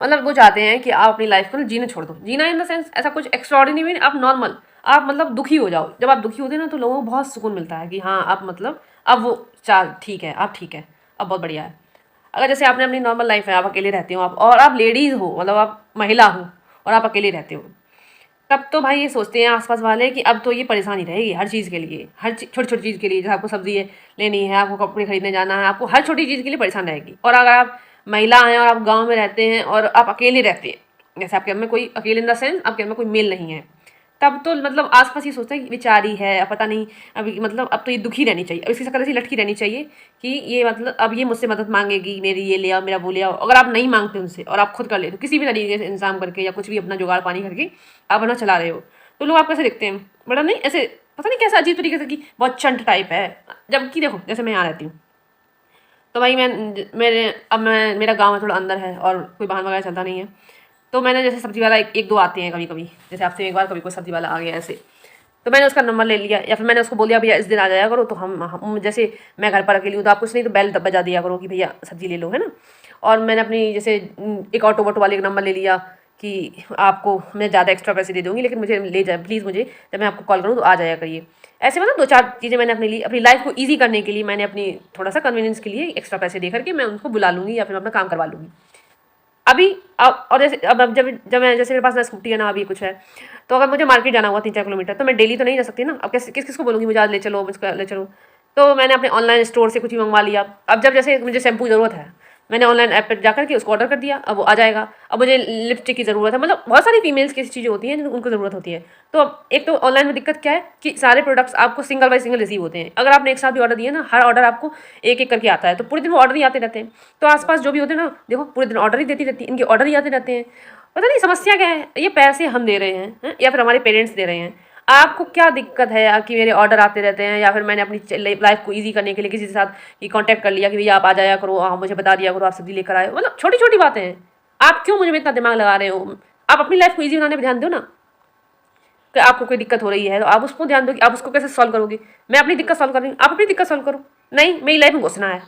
मतलब वो चाहते हैं कि आप अपनी लाइफ को ना जीना छोड़ दो। जीना इन द सेंस ऐसा कुछ एक्स्ट्रॉर्डिनरी, आप नॉर्मल, आप मतलब दुखी हो जाओ। जब आप दुखी होते हैं ना तो लोगों को बहुत सुकून मिलता है कि हाँ आप मतलब अब वो चाल ठीक है, आप ठीक है, अब बहुत बढ़िया है। अगर जैसे आपने अपनी नॉर्मल लाइफ है, आप अकेले रहते हो, आप और आप लेडीज़ हो, मतलब आप महिला हो और आप अकेले रहते हो, तब तो भाई ये सोचते हैं आसपास वाले कि अब तो ये परेशानी रहेगी हर चीज़ के लिए, हर छोटी छोटी चीज़ के लिए। जैसे आपको सब्जी लेनी है, आपको कपड़े खरीदने जाना है, आपको हर छोटी चीज़ के लिए परेशान रहेगी। और अगर आप महिला हैं और आप गांव में रहते हैं और आप अकेले रहते हैं, जैसे आपके घर में कोई अकेले इन द सेंस आपके घर में कोई मेल नहीं है, तब तो मतलब आसपास ये सोचते हैं कि बेचारी है, अब पता नहीं अभी मतलब अब तो ये दुखी रहनी चाहिए, अब इसकी शक्ल ऐसी लटकी रहनी चाहिए कि ये मतलब अब ये मुझसे मदद मांगेगी, मेरी ये ले आओ, मेरा वो ले आओ। अगर आप नहीं मांगते उनसे और आप खुद कर लेते हो किसी भी तरीके से इंतजाम करके या कुछ भी अपना जुगाड़ पानी करके आप अपना चला रहे हो, तो लोग आप कैसे दिखते हैं, बड़ा नहीं ऐसे पता नहीं कैसा अजीब तरीके से कि बहुत चंट टाइप है। जबकि देखो जैसे मैं यहाँ रहती हूँ तो भाई मैं मेरा गाँव है थोड़ा अंदर है और कोई वाहन वगैरह चलता नहीं है। तो मैंने जैसे सब्जी वाला एक दो आते हैं कभी कभी, जैसे आपसे एक बार कभी कोई सब्जी वाला आ गया ऐसे, तो मैंने उसका नंबर ले लिया या फिर मैंने उसको बोल दिया भैया इस दिन आ जाया करो। तो हम जैसे मैं घर पर अकेली हूँ तो आप कुछ नहीं तो बेल बजा दिया करो कि भैया सब्जी ले लो, है ना। और मैंने अपनी जैसे एक ऑटो वोटो वाले का नंबर ले लिया कि आपको मैं ज़्यादा एक्स्ट्रा पैसे दे दूँगी लेकिन मुझे ले जाए प्लीज़, मुझे जब मैं आपको कॉल करूँ तो आ जाया करिए। ऐसे मतलब दो चार चीज़ें मैंने अपने लिए अपनी लाइफ को ईजी करने के लिए मैंने अपनी थोड़ा सा कन्वीनियंस के लिए एक्स्ट्रा पैसे दे करके मैं उनको बुला लूँगी या फिर अपना काम करवा लूँगी। अभी अब और जैसे अब जब जब मैं जैसे मेरे पास ना स्कूटी है ना अभी कुछ है, तो अगर मुझे मार्केट जाना हुआ 3-4 किलोमीटर तो मैं डेली तो नहीं जा सकती ना। अब किस किस को बोलूँगी मुझे आज ले चलो, मुझको ले चलो। तो मैंने अपने ऑनलाइन स्टोर से कुछ भी मंगवा लिया। अब जब जैसे मुझे शैम्पू की ज़रूरत है, मैंने ऑनलाइन ऐप पर जाकर के उसको ऑर्डर कर दिया, अब वो आ जाएगा। अब मुझे लिपस्टिक की ज़रूरत है, मतलब बहुत सारी फीमेल्स की ऐसी चीज़ें होती हैं जिनको उनको ज़रूरत होती है। तो अब एक तो ऑनलाइन में दिक्कत क्या है कि सारे प्रोडक्ट्स आपको सिंगल बाय सिंगल रिसीव होते हैं। अगर आपने एक साथ भी ऑर्डर दिया ना, हर ऑर्डर आपको एक एक करके आता है, तो पूरे दिन वो ऑर्डर ही आते रहते हैं। तो आसपास जो भी होते हैं ना, देखो पूरे दिन ऑर्डर ही देती रहती है, इनके ऑर्डर ही आते रहते हैं। पता नहीं समस्या क्या है, ये पैसे हम दे रहे हैं या फिर हमारे पेरेंट्स दे रहे हैं। आपको क्या दिक्कत है कि मेरे ऑर्डर आते रहते हैं, या फिर मैंने अपनी लाइफ को इजी करने के लिए किसी के साथ ये कांटेक्ट कर लिया कि भैया आप आ जाया करो, मुझे बता दिया करो, आप सब्जी लेकर आए। मतलब छोटी छोटी बातें हैं, आप क्यों मुझे में इतना दिमाग लगा रहे हो। आप अपनी लाइफ को ईजी बनाने पर ध्यान दो ना। कि आपको कोई दिक्कत हो रही है तो आप उसको ध्यान दो कि आप उसको कैसे सॉल्व करोगे। मैं अपनी दिक्कत सॉल्व कर रही हूँ, आप अपनी दिक्कत सॉल्व करो। नहीं, मेरी लाइफ में घुसना है।